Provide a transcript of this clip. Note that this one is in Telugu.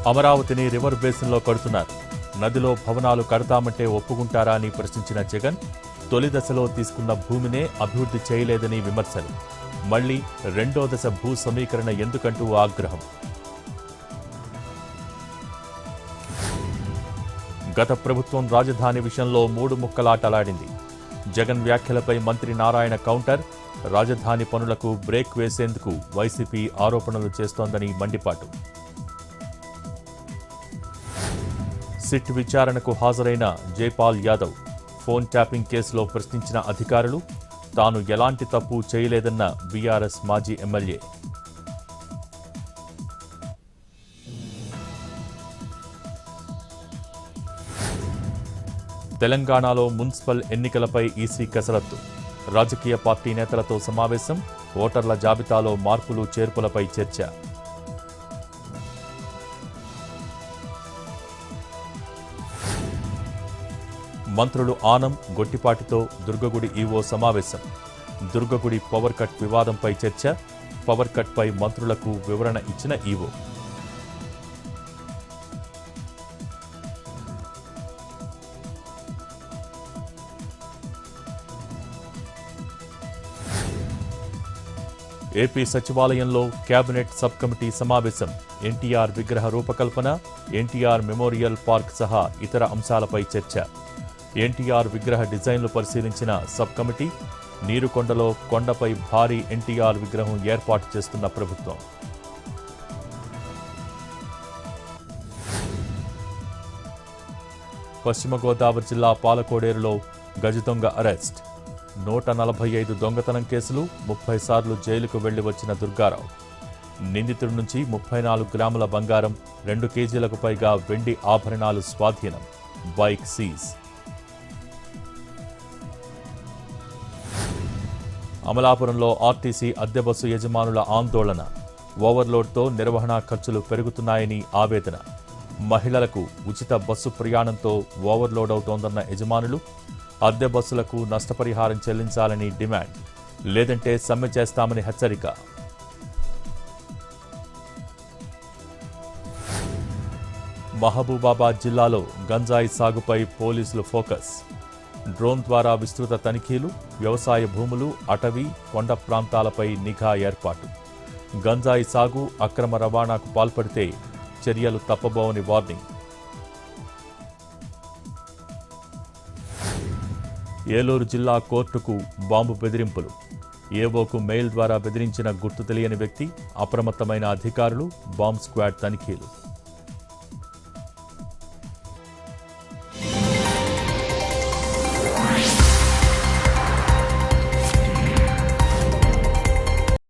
అమరావతిని రివర్ బేసిన్లో కడుతున్నారు. నదిలో భవనాలు కడతామంటే ఒప్పుకుంటారా అని ప్రశ్నించిన జగన్ తొలి దశలో తీసుకున్న భూమినే అభివృద్ధి చేయలేదని విమర్శలు. మళ్లీ రెండో దశ భూ సమీకరణ ఎందుకంటూ ఆగ్రహం. గత ప్రభుత్వం రాజధాని విషయంలో మూడు ముక్కలాటలాడింది. జగన్ వ్యాఖ్యలపై మంత్రి నారాయణ కౌంటర్. రాజధాని పనులకు బ్రేక్ వేసేందుకు వైసీపీ ఆరోపణలు చేస్తోందని మండిపాటు. సిట్ విచారణకు హాజరైన జైపాల్ యాదవ్ ఫోన్ ట్యాపింగ్ కేసులో ప్రశ్నించిన అధికారులు తాను ఎలాంటి తప్పు చేయలేదన్న బీఆర్ఎస్ మాజీ ఎమ్మెల్యే. తెలంగాణలో మున్సిపల్ ఎన్నికలపై ఈసీ కసరత్తు. రాజకీయ పార్టీ నేతలతో సమావేశం. ఓటర్ల జాబితాలో మార్పులు చేర్పులపై చర్చ. మంత్రులు ఆనం, గొట్టిపాటితో దుర్గగుడి ఈవో సమావేశం. దుర్గగుడి పవర్ కట్ వివాదంపై చర్చ. పవర్ కట్పై మంత్రులకు వివరణ ఇచ్చిన ఈవో. ఏపీ సచివాలయంలో కేబినెట్ సబ్ కమిటీ సమావేశం. ఎన్టీఆర్ విగ్రహ రూపకల్పన, ఎన్టీఆర్ మెమోరియల్ పార్క్ సహా ఇతర అంశాలపై చర్చ. ఎన్టీఆర్ విగ్రహ డిజైన్లు పరిశీలించిన సబ్ కమిటీ. నీరుకొండలో కొండపై భారీ ఎన్టీఆర్ విగ్రహం ఏర్పాటు చేస్తున్న ప్రభుత్వం. పశ్చిమ గోదావరి జిల్లా పాలకోడేరులో గజదొంగ అరెస్ట్. 145 దొంగతనం కేసులు, 30 సార్లు జైలుకు వెళ్లి వచ్చిన దుర్గారావు. నిందితుడి నుంచి 34 గ్రాముల బంగారం, 2 కేజీలకు పైగా వెండి ఆభరణాలు స్వాధీనం. Bike seize. అమలాపురంలో ఆర్టీసీ అద్దె బస్సు యజమానుల ఆందోళన. ఓవర్లోడ్తో నిర్వహణ ఖర్చులు పెరుగుతున్నాయని ఆవేదన. మహిళలకు ఉచిత బస్సు ప్రయాణంతో ఓవర్లోడ్ అవుతోందన్న యజమానులు. అద్దె బస్సులకు నష్టపరిహారం చెల్లించాలని డిమాండ్. లేదంటే సమ్మె చేస్తామని హెచ్చరిక. మహబూబాబాద్ జిల్లాలో గంజాయి సాగుపై పోలీసులు ఫోకస్. డ్రోన్ ద్వారా విస్తృత తనిఖీలు. వ్యవసాయ భూములు, అటవీ, కొండ ప్రాంతాలపై నిఘా ఏర్పాటు. గంజాయి సాగు, అక్రమ రవాణాకు పాల్పడితే చర్యలు తప్పబోవని వార్నింగ్. ఏలూరు జిల్లా కోర్టుకు బాంబు బెదిరింపులు. ఏవోకు మెయిల్ ద్వారా బెదిరించిన గుర్తు తెలియని వ్యక్తి. అప్రమత్తమైన అధికారులు. బాంబ్ స్క్వాడ్ తనిఖీలు.